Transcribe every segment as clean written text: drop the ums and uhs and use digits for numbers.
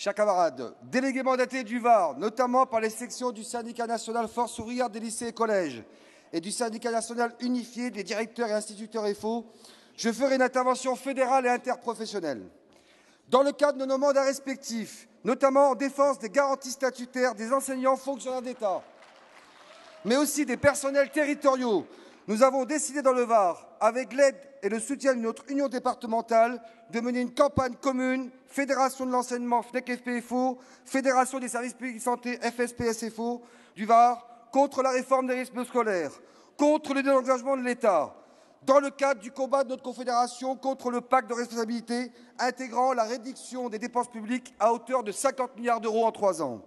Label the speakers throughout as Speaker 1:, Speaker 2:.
Speaker 1: Chers camarades, délégués mandatés du Var, notamment par les sections du syndicat national Force ouvrière des lycées et collèges et du syndicat national unifié des directeurs et instituteurs FO, je ferai une intervention fédérale et interprofessionnelle. Dans le cadre de nos mandats respectifs, notamment en défense des garanties statutaires des enseignants fonctionnaires d'État, mais aussi des personnels territoriaux, nous avons décidé dans le Var, avec l'aide et le soutien de notre union départementale, de mener une campagne commune, Fédération de l'enseignement FNEC-FPFO, Fédération des services publics de santé FSPSFO du Var, contre la réforme des rythmes scolaires, contre le désengagement de l'État, dans le cadre du combat de notre confédération contre le pacte de responsabilité intégrant la réduction des dépenses publiques à hauteur de 50 milliards d'euros en 3 ans.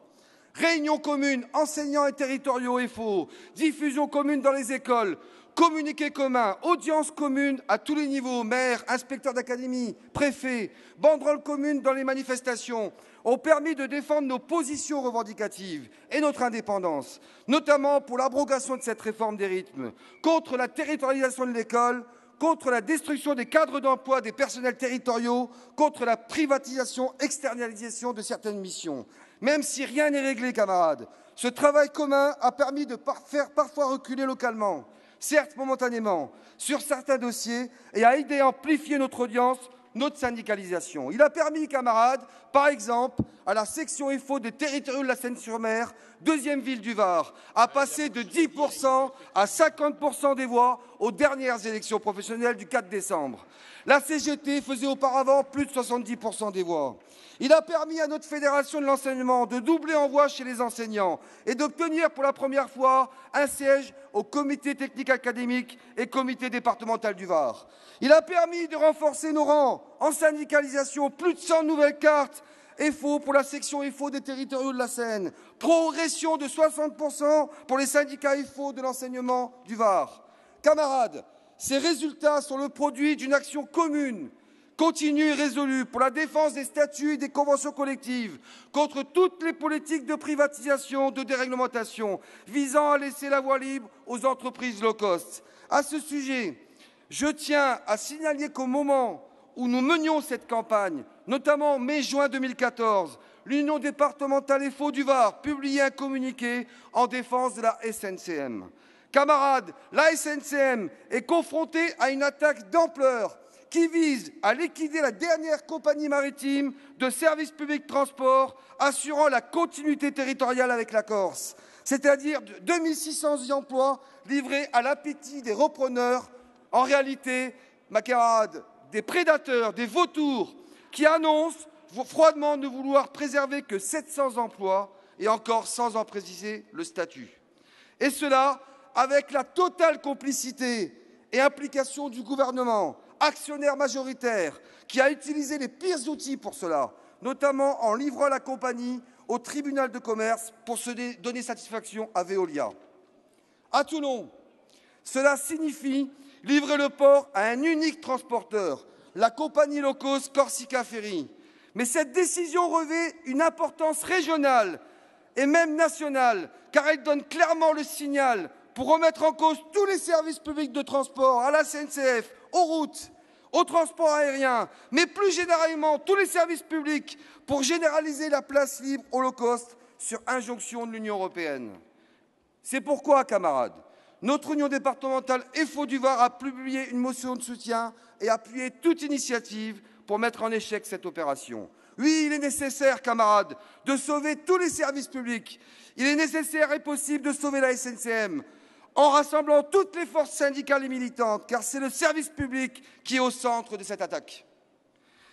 Speaker 1: Réunions communes, enseignants et territoriaux FO, diffusion commune dans les écoles, communiqués communs, audiences communes à tous les niveaux, maires, inspecteurs d'académie, préfets, banderoles communes dans les manifestations, ont permis de défendre nos positions revendicatives et notre indépendance, notamment pour l'abrogation de cette réforme des rythmes, contre la territorialisation de l'école, contre la destruction des cadres d'emploi des personnels territoriaux, contre la privatisation, externalisation de certaines missions. Même si rien n'est réglé, camarades, ce travail commun a permis de faire parfois reculer localement, certes momentanément, sur certains dossiers et a aidé à amplifier notre audience, notre syndicalisation. Il a permis, camarades, par exemple, à la section FO des territoriaux de la Seine-sur-Mer, deuxième ville du Var, à passer de 10% à 50% des voix aux dernières élections professionnelles du 4 décembre. La CGT faisait auparavant plus de 70% des voix. Il a permis à notre fédération de l'enseignement de doubler en voix chez les enseignants et d'obtenir pour la première fois un siège au comité technique académique et comité départemental du Var. Il a permis de renforcer nos rangs en syndicalisation, plus de 100 nouvelles cartes FO pour la section FO des territoriaux de la Seine, progression de 60% pour les syndicats FO de l'enseignement du Var. Camarades, ces résultats sont le produit d'une action commune, continue et résolue pour la défense des statuts et des conventions collectives, contre toutes les politiques de privatisation, de déréglementation, visant à laisser la voie libre aux entreprises low cost. À ce sujet, je tiens à signaler qu'au moment où nous menions cette campagne, notamment en mai-juin 2014, l'Union départementale FO du Var publiait un communiqué en défense de la SNCM. Camarades, la SNCM est confrontée à une attaque d'ampleur qui vise à liquider la dernière compagnie maritime de service public de transport assurant la continuité territoriale avec la Corse, c'est-à-dire 2600 emplois livrés à l'appétit des repreneurs, en réalité, ma camarade, des prédateurs, des vautours qui annoncent froidement ne vouloir préserver que 700 emplois et encore sans en préciser le statut. Et cela avec la totale complicité et implication du gouvernement, actionnaire majoritaire, qui a utilisé les pires outils pour cela, notamment en livrant la compagnie au tribunal de commerce pour se donner satisfaction à Veolia. À Toulon, cela signifie livrer le port à un unique transporteur, la compagnie low cost Corsica Ferry. Mais cette décision revêt une importance régionale et même nationale, car elle donne clairement le signal pour remettre en cause tous les services publics de transport, à la SNCF, aux routes, au transport aérien, mais plus généralement tous les services publics pour généraliser la place libre au low cost sur injonction de l'Union européenne. C'est pourquoi, camarades, notre union départementale FO du Var a publié une motion de soutien et appuyé toute initiative pour mettre en échec cette opération. Oui, il est nécessaire, camarades, de sauver tous les services publics. Il est nécessaire et possible de sauver la SNCM en rassemblant toutes les forces syndicales et militantes, car c'est le service public qui est au centre de cette attaque.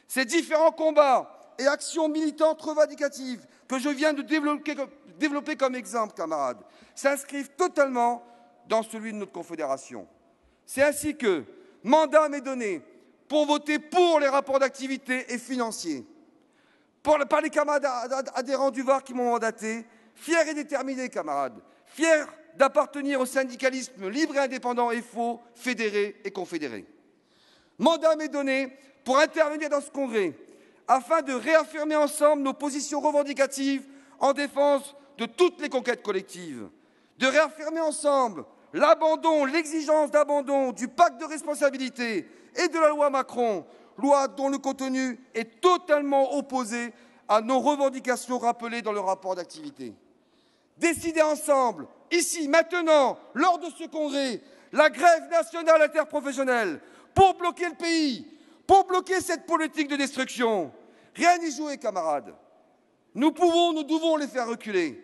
Speaker 1: Ces différents combats et actions militantes revendicatives que je viens de développer comme exemple, camarades, s'inscrivent totalement dans celui de notre confédération. C'est ainsi que mandat m'est donné pour voter pour les rapports d'activité et financiers. Par les camarades adhérents du Var qui m'ont mandaté, fiers et déterminés, camarades, fiers d'appartenir au syndicalisme libre et indépendant FO, fédéré et confédéré. Mandat m'est donné pour intervenir dans ce congrès afin de réaffirmer ensemble nos positions revendicatives en défense de toutes les conquêtes collectives, de réaffirmer ensemble l'abandon, l'exigence d'abandon du pacte de responsabilité et de la loi Macron, loi dont le contenu est totalement opposé à nos revendications rappelées dans le rapport d'activité. Décider ensemble, ici, maintenant, lors de ce congrès, la grève nationale interprofessionnelle pour bloquer le pays, pour bloquer cette politique de destruction. Rien n'y jouer, camarades. Nous pouvons, nous devons les faire reculer.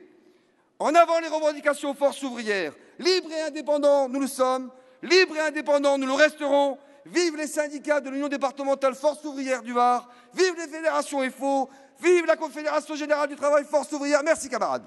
Speaker 1: En avant les revendications forces ouvrières. Libres et indépendants, nous le sommes. Libres et indépendants, nous le resterons. Vive les syndicats de l'Union départementale Force ouvrière du Var. Vive les fédérations FO. Vive la Confédération générale du travail Force ouvrière. Merci, camarades.